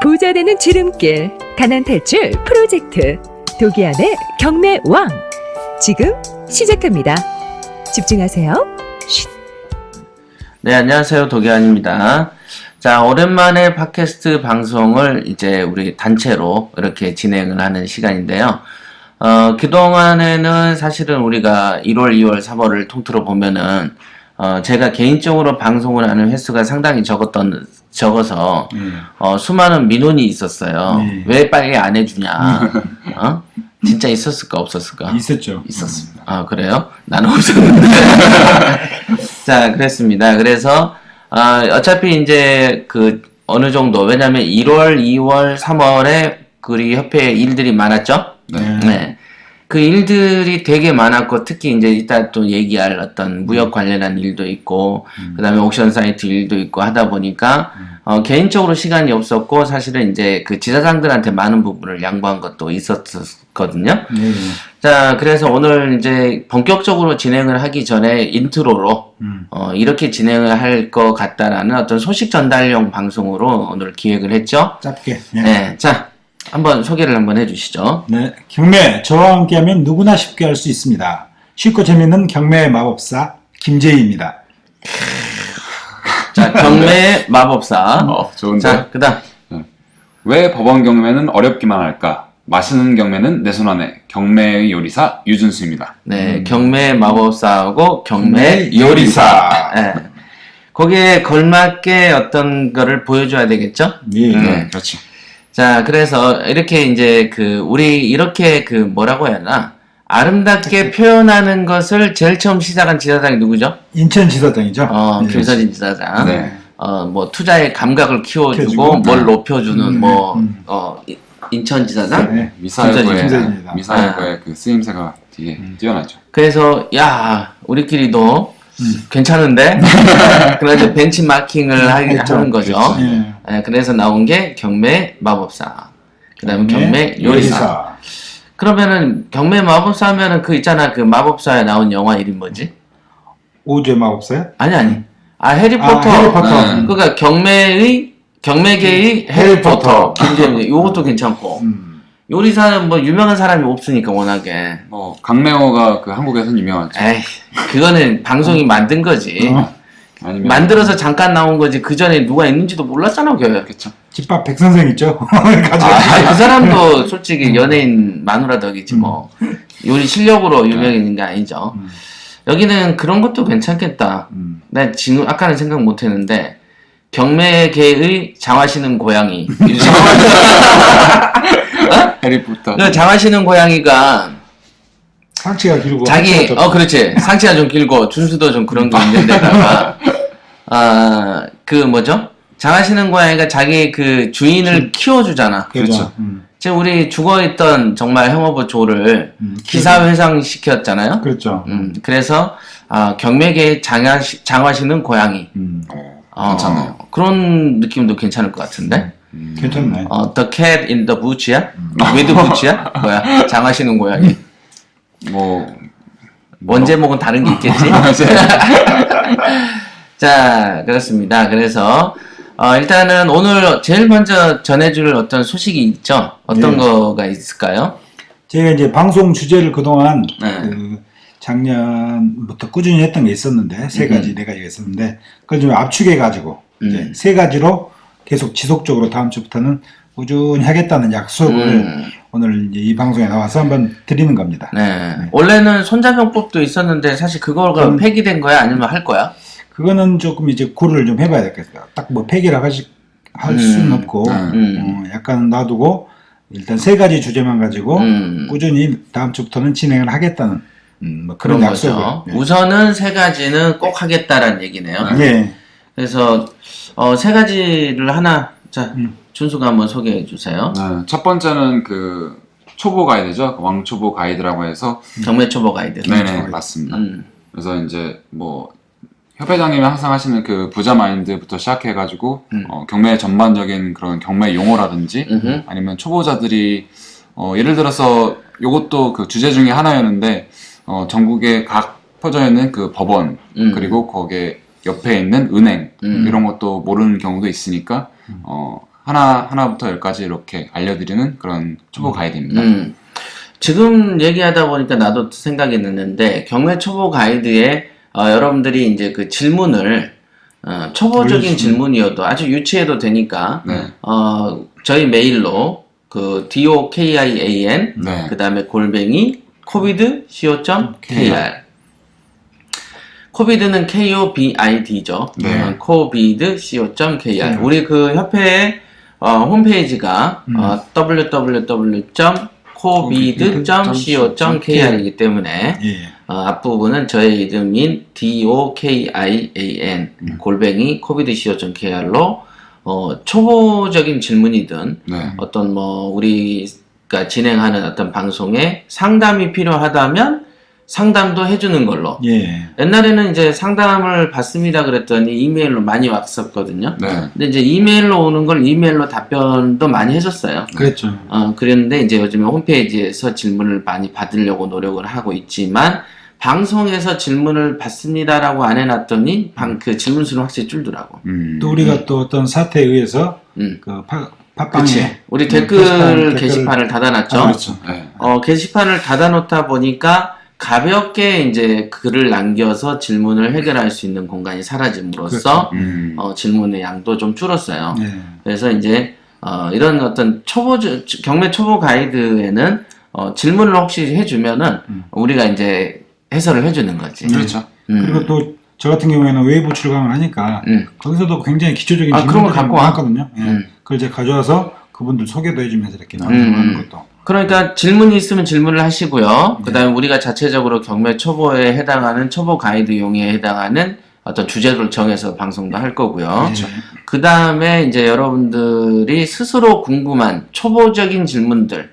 부자 되는 지름길, 가난 탈출 프로젝트 도기안의 경매 왕 지금 시작합니다. 집중하세요. 쉿. 네, 안녕하세요. 도기안입니다. 자, 오랜만에 팟캐스트 방송을 이제 우리 단체로 이렇게 진행을 하는 시간인데요. 그동안에는 사실은 우리가 1월, 2월, 3월을 통틀어 보면은, 제가 개인적으로 방송을 하는 횟수가 상당히 적어서, 수많은 민원이 있었어요. 왜 빨리 안 해주냐. 진짜 있었을까, 없었을까? 있었죠. 있었습니다. 아, 그래요? 나는 없었는데. 자, 그랬습니다. 그래서, 어차피 이제 어느 정도, 왜냐면 1월, 2월, 3월에 우리 협회에 일들이 많았죠? 네. 그 일들이 되게 많았고, 특히 이제 이따 또 얘기할 어떤 무역 관련한 일도 있고, 그 다음에 옥션 사이트 일도 있고 하다 보니까, 개인적으로 시간이 없었고, 사실은 이제 그 지사장들한테 많은 부분을 양보한 것도 있었거든요. 자, 그래서 오늘 이제 본격적으로 진행을 하기 전에 인트로로, 이렇게 진행을 할 것 같다라는 어떤 소식 전달용 방송으로 오늘 기획을 했죠. 짧게. 네. 자, 한번 소개를 한번 해주시죠. 네. 경매, 저와 함께하면 누구나 쉽게 할 수 있습니다. 쉽고 재밌는 경매 마법사 김재희입니다. 자, 경매 마법사. 좋은데. 자, 그 다음. 왜 법원 경매는 어렵기만 할까? 맛있는 경매는 내 손 안에. 경매의 요리사 유준수입니다. 네, 경매 마법사하고 경매 경매 요리사. 네. 거기에 걸맞게 어떤 거를 보여줘야 되겠죠? 예. 그렇지. 자, 그래서 이렇게 이제 우리 이렇게 뭐라고 해야 하나? 아름답게 표현하는 것을 제일 처음 시작한 지사장이 누구죠? 인천지사장이죠. 김서진 지사장. 네. 뭐 투자의 감각을 키워주고 키워주고, 뭘 높여주는 인천 지사장? 네. 미사일과의 김서진입니다. 그 쓰임새가 되게 뛰어나죠. 그래서 야, 우리끼리도 괜찮은데? 그래서 벤치마킹을 하는 거죠. 그렇죠. 네, 그래서 나온 게 경매 마법사. 그 다음에 경매 요리사. 그러면은 경매 마법사 하면은 있잖아. 그 마법사에 나온 영화 이름 뭐지? 오즈의 마법사요? 아니. 해리포터. 해리포터. 그러니까 경매계의 해리포터. 김재민. 요것도 괜찮고. 요리사는 뭐 유명한 사람이 없으니까 워낙에. 강래호가 그 한국에서는 유명하죠. 에이, 그거는 방송이 만든 거지. 아니면 만들어서 잠깐 나온 거지. 그 전에 누가 있는지도 몰랐잖아, 걔. 그렇죠. 집밥 백선생 있죠. 그 사람도 솔직히 연예인 마누라 덕이지 뭐. 요리 실력으로 유명해진 게 아니죠. 여기는 그런 것도 괜찮겠다. 나 지금 아까는 생각 못 했는데 경매계의 장화시는 고양이. 해리포터. 그 장화시는 고양이가 상체가 길고. 자기 그렇지. 상체가 좀 길고 준수도 좀 그런 게 있는데다가 장화시는 고양이가 자기 그 주인을 키워주잖아. 그렇죠. 지금 우리 죽어있던 정말 형어부 조를 기사회상 시켰잖아요. 그렇죠. 그래서 경매계의 장화시는 고양이. 괜찮네요. 그런 느낌도 괜찮을 것 같은데. 괜찮네. The cat in the bush야? with bush야? 뭐야? 장화시는 고양이. 원제목은 다른 게 있겠지? 자, 그렇습니다. 그래서 일단은 오늘 제일 먼저 전해줄 어떤 소식이 있죠? 어떤 거가 있을까요? 제가 이제 방송 주제를 그동안 작년부터 꾸준히 했던 게 있었는데 네 가지가 있었는데 그걸 좀 압축해가지고 이제 3가지로 계속 지속적으로 다음 주부터는 꾸준히 하겠다는 약속을 오늘 이제 이 방송에 나와서 한번 드리는 겁니다. 네. 원래는 손자병법도 있었는데 사실 그거가 폐기된 거야? 아니면 할 거야? 그거는 조금 이제 고려를 좀 해봐야 되겠어요. 딱 폐기라고 할 수는 없고 약간 놔두고 일단 3가지 주제만 가지고 꾸준히 다음 주부터는 진행을 하겠다는 그런 약속을. 거죠. 우선은 3가지는 꼭 하겠다라는 얘기네요. 네. 그래서 3가지를 하나 준수가 한번 소개해 주세요. 첫 번째는 초보 가이드죠. 왕초보 가이드라고 해서 경매 초보 가이드. 네네, 맞습니다. 그래서 이제 협회장님이 항상 하시는 부자 마인드부터 시작해가지고 경매 전반적인 그런 경매 용어라든지 아니면 초보자들이 예를 들어서 요것도 주제 중에 하나였는데 전국에 각 퍼져 있는 법원 그리고 거기에 옆에 있는 은행 이런 것도 모르는 경우도 있으니까 하나부터 열까지 이렇게 알려드리는 그런 초보 가이드입니다. 지금 얘기하다 보니까 나도 생각이 났는데 경매 초보 가이드에 여러분들이 이제 그 질문을 초보적인 질문이어도 아주 유치해도 되니까 네. 저희 메일로 그 DOKIAN 네. 그 다음에 골뱅이 covid.co.kr 코비드는 KOBID죠. 네. covid.co.kr 우리 그 협회의 홈페이지가 www.covid.co.kr이기 때문에 예. 앞부분은 저의 이름인 DOKIAN 골뱅이 covid.co.kr로 초보적인 질문이든 네. 어떤 뭐 우리가 진행하는 어떤 방송에 상담이 필요하다면 상담도 해주는 걸로. 예. 옛날에는 이제 상담을 받습니다 그랬더니 이메일로 많이 왔었거든요. 네. 근데 이제 이메일로 오는 걸 이메일로 답변도 많이 해줬어요. 그랬죠. 그랬는데 이제 요즘에 홈페이지에서 질문을 많이 받으려고 노력을 하고 있지만 방송에서 질문을 받습니다라고 안 해놨더니 그 질문 수는 확실히 줄더라고. 또 우리가 또 어떤 사태에 의해서 그 팟빵에 그치. 우리 댓글 게시판을 닫아놨죠. 그렇죠. 네. 게시판을 닫아놓다 보니까 가볍게 이제 글을 남겨서 질문을 해결할 수 있는 공간이 사라짐으로써 질문의 양도 좀 줄었어요. 예. 그래서 이제 이런 어떤 경매 초보 가이드에는 질문을 혹시 해주면은 우리가 이제 해설을 해주는 거지. 그렇죠. 그리고 또 저 같은 경우에는 외부 출강을 하니까 거기서도 굉장히 기초적인 그런 걸 질문들이 갖고 와. 많거든요. 예. 그걸 이제 가져와서 그분들 소개도 해주면서 이렇게 나누는 것도. 그러니까 질문이 있으면 질문을 하시고요. 그 다음에 우리가 자체적으로 경매 초보에 해당하는 초보 가이드용에 해당하는 어떤 주제를 정해서 방송도 할 거고요. 그 다음에 이제 여러분들이 스스로 궁금한 초보적인 질문들,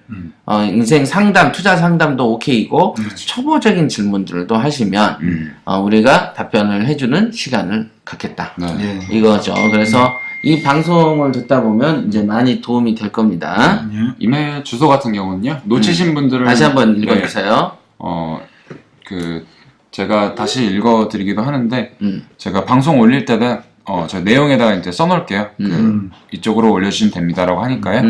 인생 상담, 투자 상담도 오케이고, 초보적인 질문들도 하시면, 우리가 답변을 해주는 시간을 갖겠다. 네. 예. 이거죠. 그래서 이 방송을 듣다 보면 이제 많이 도움이 될 겁니다. 예. 이메일 주소 같은 경우는요. 놓치신 분들은 다시 한번 읽어주세요. 제가 다시 읽어드리기도 하는데 제가 방송 올릴 때는 저 내용에다가 이제 써놓을게요. 이쪽으로 올려주시면 됩니다라고 하니까요.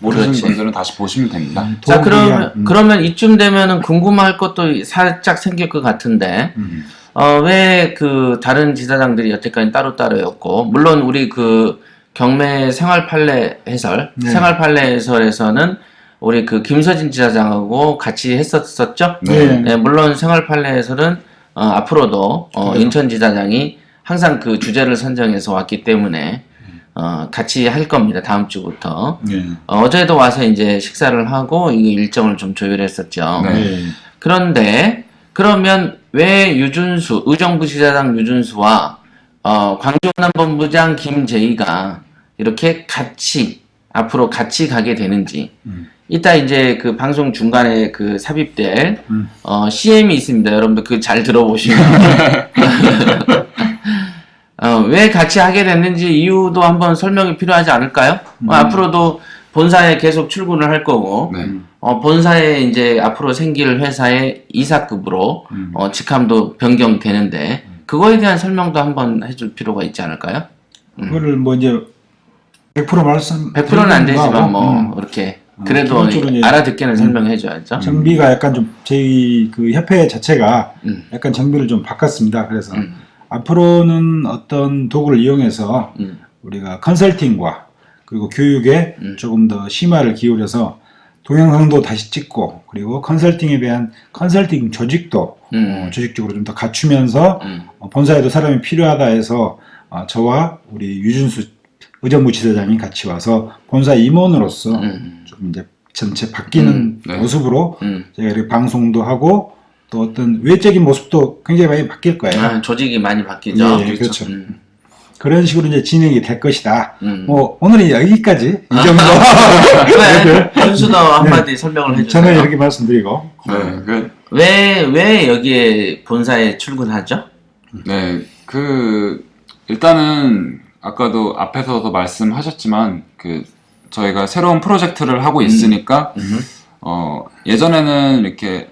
모르시는 그렇지. 분들은 다시 보시면 됩니다. 자, 그러면 이쯤 되면은 궁금할 것도 살짝 생길 것 같은데, 왜 그 다른 지사장들이 여태까지 따로따로였고, 물론 우리 그 경매 생활 판례 해설, 생활 판례 해설에서는 우리 그 김서진 지사장하고 같이 했었죠? 네. 물론 생활 판례 해설은 앞으로도 인천 지사장이 항상 그 주제를 선정해서 왔기 때문에 같이 할 겁니다. 다음 주부터. 예. 어제도 와서 이제 식사를 하고 이 일정을 좀 조율했었죠. 네. 예. 그런데 그러면 왜 의정부 지사장 유준수와 광주원안본부장 김재희가 이렇게 앞으로 같이 가게 되는지 이따 이제 그 방송 중간에 그 삽입될 CM이 있습니다. 여러분들 그 잘 들어보시면 왜 같이 하게 됐는지 이유도 한번 설명이 필요하지 않을까요? 앞으로도 본사에 계속 출근을 할 거고 네. 본사에 이제 앞으로 생길 회사의 이사급으로 직함도 변경되는데 그거에 대한 설명도 한번 해줄 필요가 있지 않을까요? 그거를 뭐 이제 100% 말씀 100%는 안 되지만 뭐 이렇게 그래도 기본적으로 이제 알아듣게는 설명해줘야죠. 정비가 약간 좀 저희 그 협회 자체가 약간 정비를 좀 바꿨습니다. 그래서 앞으로는 어떤 도구를 이용해서 우리가 컨설팅과 그리고 교육에 조금 더 심화를 기울여서 동영상도 다시 찍고 그리고 컨설팅에 대한 컨설팅 조직도 조직적으로 좀 더 갖추면서 본사에도 사람이 필요하다 해서 저와 우리 유준수 의정부 지사장이 같이 와서 본사 임원으로서 좀 이제 전체 바뀌는 네. 모습으로 저희가 이렇게 방송도 하고 또 어떤 외적인 모습도 굉장히 많이 바뀔 거예요. 조직이 많이 바뀌죠. 예, 그렇죠. 그런 식으로 이제 진행이 될 것이다. 뭐 오늘은 여기까지 이 정도. 준수도 한마디 설명을 해주세요. 저는 이렇게 말씀드리고. 왜 여기에 본사에 출근하죠? 네, 일단은 아까도 앞에서도 말씀하셨지만 저희가 새로운 프로젝트를 하고 있으니까 예전에는 이렇게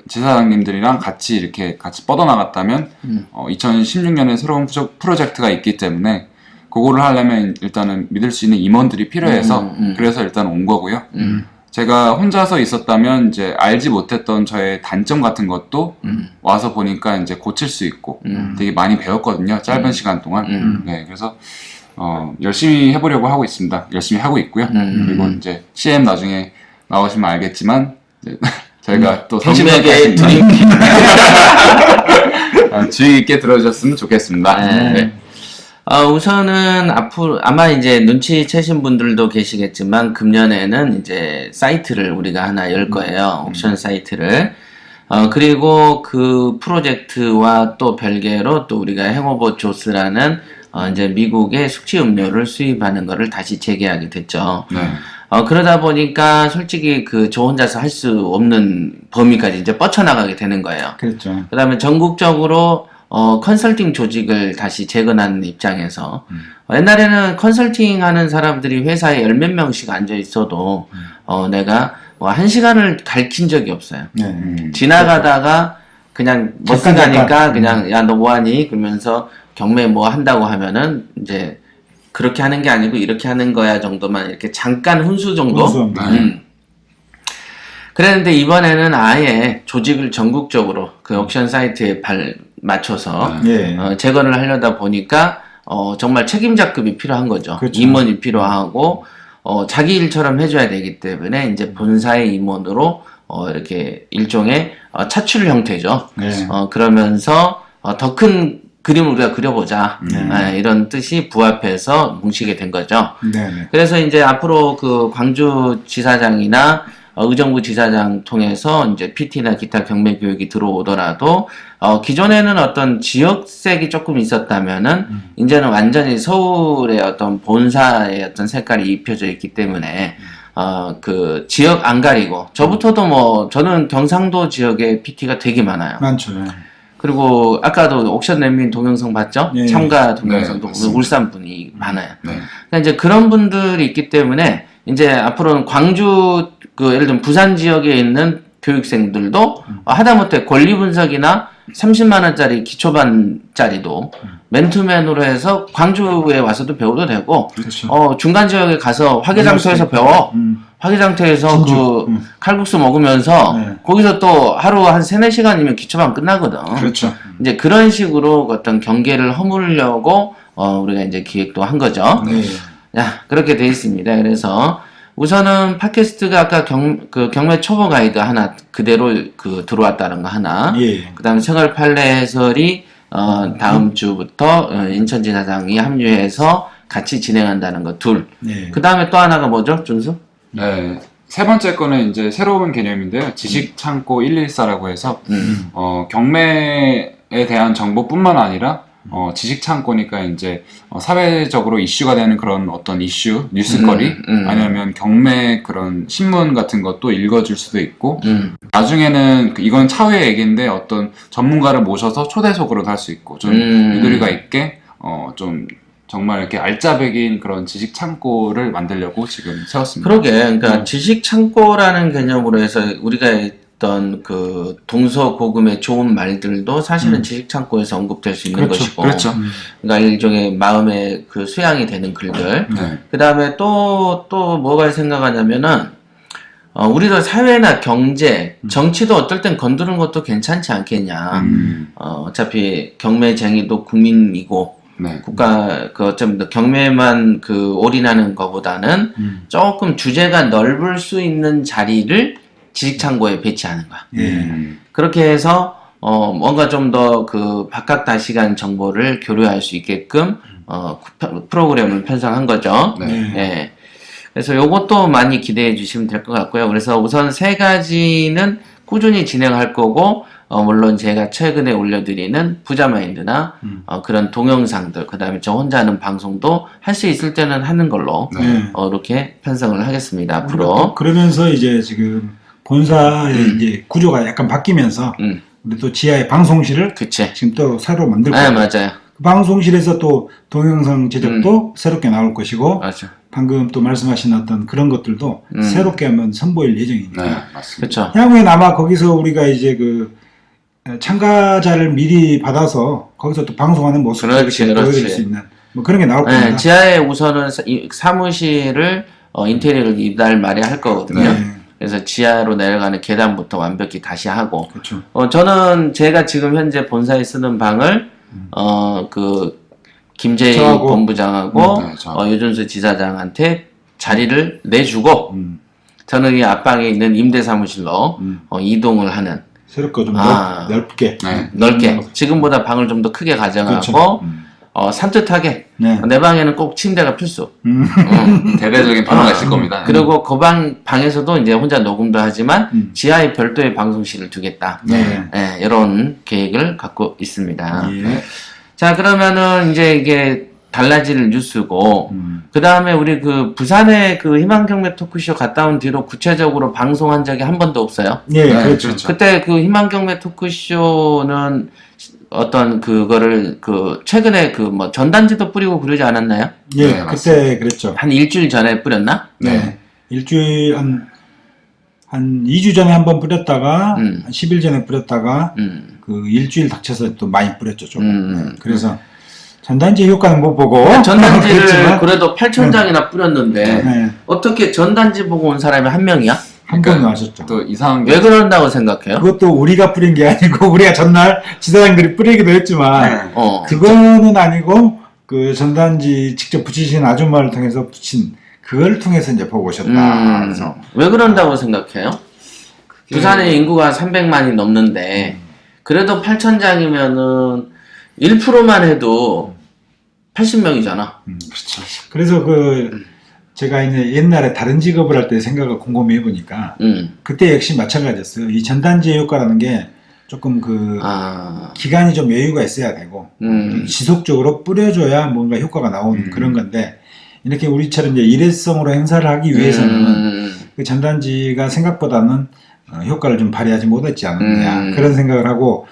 지사장님들이랑 같이 뻗어나갔다면 2016년에 새로운 프로젝트가 있기 때문에 그거를 하려면 일단은 믿을 수 있는 임원들이 필요해서 그래서 일단 온 거고요. 제가 혼자서 있었다면 이제 알지 못했던 저의 단점 같은 것도 와서 보니까 이제 고칠 수 있고 되게 많이 배웠거든요. 짧은 시간 동안. 네, 그래서 열심히 해보려고 하고 있습니다. 열심히 하고 있고요. 그리고 이제 CM 나중에 나오시면 알겠지만 이제 저희가 또 경매계 드림 주의 깊게 들어주셨으면 좋겠습니다. 네. 우선은 앞으로 아마 이제 눈치채신 분들도 계시겠지만 금년에는 이제 사이트를 우리가 하나 열 거예요. 옥션 사이트를. 그리고 그 프로젝트와 또 별개로 또 우리가 행오버 조스라는 이제 미국의 숙취 음료를 수입하는 거를 다시 재개하게 됐죠. 네. 그러다 보니까 솔직히 저 혼자서 할 수 없는 범위까지 이제 뻗쳐나가게 되는 거예요. 그렇죠. 그 다음에 전국적으로 컨설팅 조직을 다시 재건하는 입장에서 옛날에는 컨설팅 하는 사람들이 회사에 열 몇 명씩 앉아 있어도 내가 뭐 1시간을 가르친 적이 없어요. 네. 지나가다가 그냥 멋스가니까 그냥 야 너 뭐하니? 그러면서 경매 뭐 한다고 하면은 이제 그렇게 하는 게 아니고 이렇게 하는 거야 정도만 이렇게 잠깐 훈수 정도? 그랬는데 이번에는 아예 조직을 전국적으로 그 옥션 사이트에 맞춰서 재건을 하려다 보니까 정말 책임자급이 필요한 거죠. 그렇죠. 임원이 필요하고 자기 일처럼 해줘야 되기 때문에 이제 본사의 임원으로 이렇게 일종의 차출 형태죠. 네. 그러면서 더 큰 그림을 우리가 그려보자 이런 뜻이 부합해서 뭉치게 된 거죠. 네. 그래서 이제 앞으로 그 광주지사장이나 의정부 지사장 통해서 이제 PT나 기타 경매 교육이 들어오더라도 기존에는 어떤 지역색이 조금 있었다면은 이제는 완전히 서울의 어떤 본사의 어떤 색깔이 입혀져 있기 때문에 그 지역 안 가리고 저부터도 뭐 저는 경상도 지역에 PT가 되게 많아요. 많죠. 그리고 아까도 옥션 랜민 동영상 봤죠? 예. 참가 동영상도 네, 울산 분이 많아요. 네. 그러니까 이제 그런 분들이 있기 때문에 이제 앞으로는 광주 예를 들면 부산 지역에 있는 교육생들도 하다못해 권리 분석이나 30만 원짜리 기초반짜리도 맨투맨으로 해서 광주에 와서도 배워도 되고 그렇죠. 중간 지역에 가서 화개장터에서 배워. 화개장터에서 칼국수 먹으면서 거기서 또 하루 한 3-4시간이면 기초반 끝나거든. 그렇죠. 이제 그런 식으로 어떤 경계를 허물려고 우리가 이제 기획도 한 거죠. 네. 야, 그렇게 돼 있습니다. 그래서 우선은 팟캐스트가 아까 경매 초보 가이드 하나 그대로 들어왔다는 거 하나. 그 다음에 생활 판례 해설이 다음 주부터 인천지사장이 합류해서 같이 진행한다는 거 둘. 그 다음에 또 하나가 뭐죠, 준수? 네. 세 번째 거는 이제 새로운 개념인데요. 지식창고 114라고 해서 경매에 대한 정보뿐만 아니라 지식창고니까 이제 사회적으로 이슈가 되는 그런 어떤 이슈, 뉴스거리 아니면 경매 그런 신문 같은 것도 읽어줄 수도 있고 나중에는 이건 차후의 얘기인데 어떤 전문가를 모셔서 초대석으로도 할 수 있고 좀 유도리가 있게 좀 정말 이렇게 알짜배기인 그런 지식창고를 만들려고 지금 세웠습니다. 그러게, 그러니까 지식창고라는 개념으로 해서 우리가 했던 그 동서고금의 좋은 말들도 사실은 지식창고에서 언급될 수 있는 것이고, 그렇죠. 그러니까 일종의 마음의 그 수양이 되는 글들. 그 다음에 또 뭐가 생각하냐면은 우리도 사회나 경제, 정치도 어떨 땐 건드는 것도 괜찮지 않겠냐. 어차피 경매쟁이도 국민이고. 국가 어쩌면 경매만 올인하는 것보다는 조금 주제가 넓을 수 있는 자리를 지식창고에 배치하는 거야. 그렇게 해서 뭔가 좀 더 박학다식한 정보를 교류할 수 있게끔 프로그램을 편성한 거죠. 네. 그래서 요것도 많이 기대해 주시면 될 것 같고요. 그래서 우선 3가지는 꾸준히 진행할 거고 물론 제가 최근에 올려드리는 부자마인드나 그런 동영상들, 그 다음에 저 혼자 하는 방송도 할 수 있을 때는 하는 걸로 이렇게 편성을 하겠습니다. 앞으로. 그러면서 이제 지금 본사의 이제 구조가 약간 바뀌면서 우리 또 지하의 방송실을 지금 또 새로 만들 거예요. 맞아요. 그 방송실에서 또 동영상 제작도 새롭게 나올 것이고 맞아. 방금 또 말씀하신 어떤 그런 것들도 새롭게 한번 선보일 예정입니다. 네, 맞습니다. 그렇죠. 향후에는 아마 거기서 우리가 이제 참가자를 미리 받아서 거기서 또 방송하는 모습을 보여드릴 수 있는 뭐 그런 게 나올 네, 겁니다. 지하에 우선은 사무실을 인테리어를 이달 말에 할 거거든요. 네. 그래서 지하로 내려가는 계단부터 완벽히 다시 하고. 그렇죠. 저는 제가 지금 현재 본사에 쓰는 방을 그 김재희 저하고, 본부장하고 네, 저하고. 유준수 지사장한테 자리를 내주고 음. 저는 이 앞방에 있는 임대 사무실로 이동을 하는 새롭고 좀 아. 넓게. 네. 넓게 지금보다 방을 좀 더 크게 가져가고 그렇죠. 산뜻하게 네. 내 방에는 꼭 침대가 필수. 대대적인 변화가 있을 겁니다. 그리고 그 방에서도 이제 혼자 녹음도 하지만 지하에 별도의 방송실을 두겠다. 네. 네, 이런 계획을 갖고 있습니다. 예. 자, 그러면은 이제 이게 달라질 뉴스고, 그 다음에 우리 그 부산에 그 희망경매 토크쇼 갔다 온 뒤로 구체적으로 방송한 적이 한 번도 없어요. 예, 네, 그렇죠. 그렇죠. 그때 그 희망경매 토크쇼는 어떤 그거를 그 최근에 그 뭐 전단지도 뿌리고 그러지 않았나요? 예, 네, 그때 맞습니다. 그랬죠. 한 일주일 전에 뿌렸나? 네. 일주일 한 2주 전에 한 번 뿌렸다가 한 10일 전에 뿌렸다가 그 일주일 닥쳐서 또 많이 뿌렸죠. 좀. 네. 그래서 전단지 효과는 못 보고 전단지를 그랬지만, 그래도 8,000장이나 뿌렸는데 네. 어떻게 전단지 보고 온 사람이 한 명이야? 한 그러니까 번은 하셨죠. 또 이상한 게 왜 그런다고 생각해요? 그것도 우리가 뿌린 게 아니고 우리가 전날 지사장들이 뿌리기도 했지만 그거는 아니고 그 전단지 직접 붙이신 아줌마를 통해서 붙인 그걸 통해서 이제 보고 오셨다. 그래서 왜 그런다고 생각해요? 부산의 인구가 300만이 넘는데 그래도 8,000장이면은 1%만 해도 80명이잖아. 그렇죠. 그래서 그 제가 이제 옛날에 다른 직업을 할 때 생각을 곰곰이 해보니까 그때 역시 마찬가지였어요. 이 전단지 효과라는 게 조금 그 기간이 좀 여유가 있어야 되고 지속적으로 뿌려줘야 뭔가 효과가 나오는 그런 건데 이렇게 우리처럼 이제 일회성으로 행사를 하기 위해서는 그 전단지가 생각보다는 효과를 좀 발휘하지 못했지 않느냐 그런 생각을 하고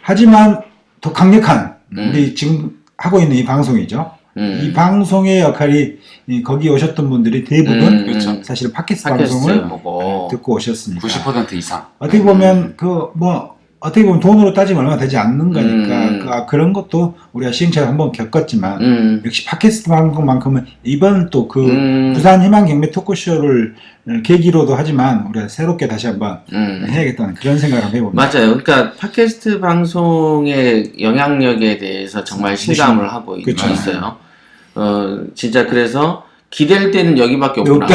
하지만 더 강력한 우리 지금 하고 있는 이 방송이죠. 이 방송의 역할이 거기 오셨던 분들이 대부분 그렇죠. 사실 팟캐스트 방송을 보고. 듣고 오셨으니까 90% 이상. 어떻게 보면 어떻게 보면 돈으로 따지면 얼마 되지 않는 거니까 그런 것도 우리가 시행착오 한번 겪었지만 역시 팟캐스트 방송만큼은 이번 또 그 부산 희망경매 토크쇼를 계기로도 하지만 우리가 새롭게 다시 한번 해야겠다는 그런 생각을 한번 해봅니다. 맞아요. 그러니까 팟캐스트 방송의 영향력에 대해서 정말 실감을 하고 그쵸. 있어요. 진짜 그래서 기댈 때는 여기밖에 없구나.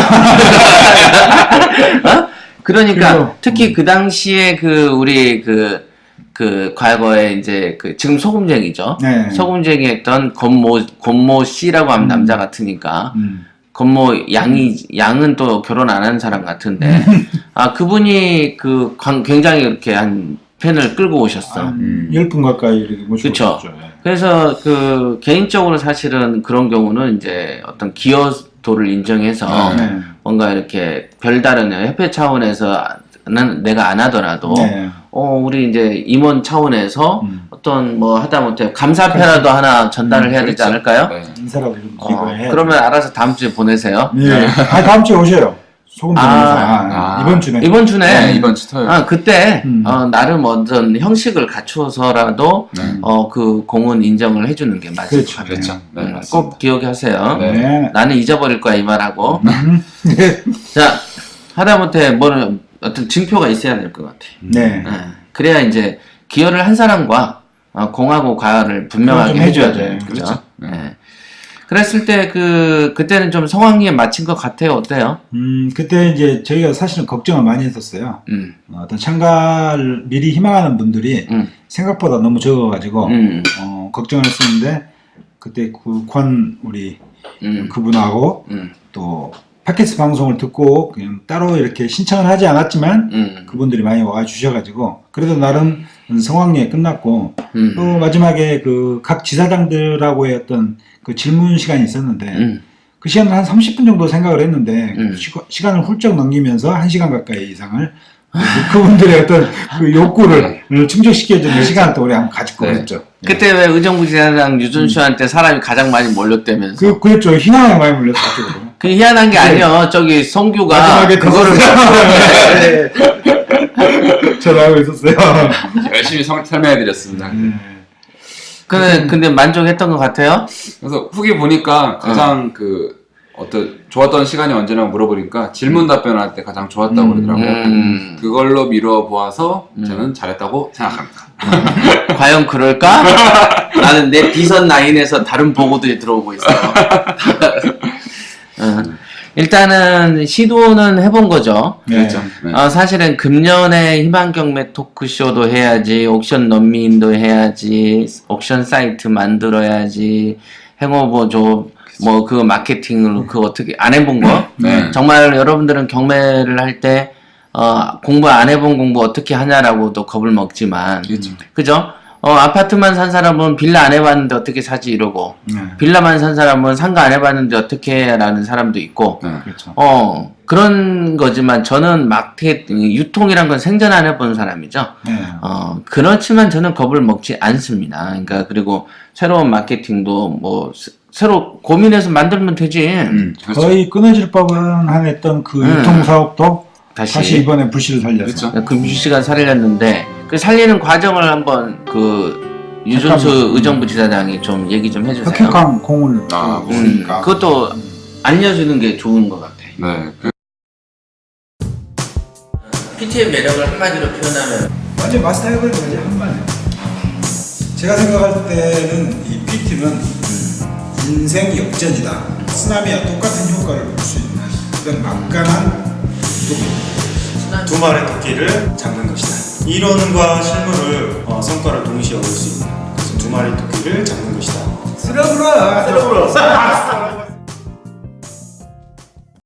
그러니까 그래서, 특히 그 당시에 그 우리 그 과거에 이제 그 지금 소금쟁이죠. 네. 소금쟁이 했던 권모 씨라고 하면 남자 같으니까 권모 양은 또 결혼 안 한 사람 같은데 그분이 그 굉장히 이렇게 한 팬을 끌고 오셨어. 10분 가까이 이렇게 모시고 그쵸. 오셨죠. 네. 그래서 그 개인적으로 사실은 그런 경우는 이제 어떤 기여도를 인정해서 네. 뭔가 이렇게 별다른 협회 차원에서는 내가 안 하더라도 네. 우리 이제 임원 차원에서 어떤 뭐 하다못해 감사패라도 하나 전달을 해야 되지 그렇죠. 않을까요? 네. 인사라도 좀 드리고 해야 그러면 알아서 다음 주에 보내세요. 네. 다음 주에 오셔요. 소금 전에서 이번 주네. 이번 주네. 네, 이번 주 토요일. 그때 나름 어떤 형식을 갖추어서라도 그 공은 인정을 해주는 게 맞을 그렇죠. 것 같아요. 그렇죠. 네, 맞습니다. 꼭 기억하세요. 네. 네. 나는 잊어버릴 거야 이 말하고. 네. 자 하다못해 뭐는 어떤 증표가 있어야 될 것 같아. 네. 그래야 이제 기여를 한 사람과 공하고 과를 분명하게 좀 해줘야 해줘야죠. 돼요. 그죠? 그렇죠. 네. 그랬을 때 그때는 좀 성황리에 맞힌 것 같아요. 어때요? 그때 이제 저희가 사실은 걱정을 많이 했었어요. 어떤 참가를 미리 희망하는 분들이 생각보다 너무 적어가지고 걱정을 했었는데 그때 권 우리 그분하고 또 팟캐스트 방송을 듣고 그냥 따로 이렇게 신청을 하지 않았지만 그분들이 많이 와 주셔가지고 그래도 나름 성황리에 끝났고 또 마지막에 그 각 지사장들하고의 어떤 그 질문 시간이 있었는데 그 시간은 한 30분 정도 생각을 했는데 시간을 훌쩍 넘기면서 1시간 가까이 이상을 그분들의 어떤 그 욕구를 충족시켜주는 시간을 또 우리 한번 가지고 그랬죠. 그때 왜 의정부 지사장 유준수한테 사람이 가장 많이 몰렸다면서? 그랬죠. 희망이 많이 몰렸죠. 그 희한한 게 아니야. 저기 성규가 마지막에 그거를 전화하고 있었어요. 열심히 설명해드렸습니다. 근데 만족했던 것 같아요? 그래서 후기 보니까 가장 그 어떤 좋았던 시간이 언제나 물어보니까 질문 답변할 때 가장 좋았다고 그러더라고요. 그걸로 미루어 보아서 저는 잘했다고 생각합니다. 과연 그럴까? 나는 내 비선 라인에서 다른 보고들이 들어오고 있어요. 일단은 시도는 해본 거죠. 그렇죠. 네. 사실은 금년에 희망경매 토크쇼도 해야지, 옥션 런민도 해야지, 옥션 사이트 만들어야지, 행오버조 뭐 그 마케팅을 그 어떻게 안 해본 거? 네. 정말 여러분들은 경매를 할 때 공부 안 해본 공부 어떻게 하냐라고도 겁을 먹지만, 그렇죠. 그죠? 아파트만 산 사람은 빌라 안 해봤는데 어떻게 사지 이러고, 빌라만 산 사람은 상가 안 해봤는데 어떻게 해라는 사람도 있고, 그렇죠. 그런 거지만 저는 유통이란 건 생전 안 해본 사람이죠. 그렇지만 저는 겁을 먹지 않습니다. 그러니까 그리고 새로운 마케팅도 뭐 새로 고민해서 만들면 되지. 그렇죠. 거의 끊어질 뻔한 했던 그 유통사업도 다시 이번에 불씨를 살렸어. 그렇죠. 금주 씨가 살렸는데 그 살리는 과정을 한번 그 유준수 의정부 지사장이 좀 얘기 좀 해주세요. 혁혁한 공을 보니까 그것도 알려주는 게 좋은 것 같아. 네. PT의 매력을 한마디로 표현하면 완전 마스터해버린 거지 한번에. 제가 생각할 때는 이 PT는 인생 역전이다. 쓰나미와 똑같은 효과를 볼 수 있는 그런 막강한 운동입니다. 두 마리의 토끼를 잡는 것이다. 이론과 실물을 성과를 동시에 얻을 수 있는 그래서 두 마리의 토끼를 잡는 것이다. 쓰러불어.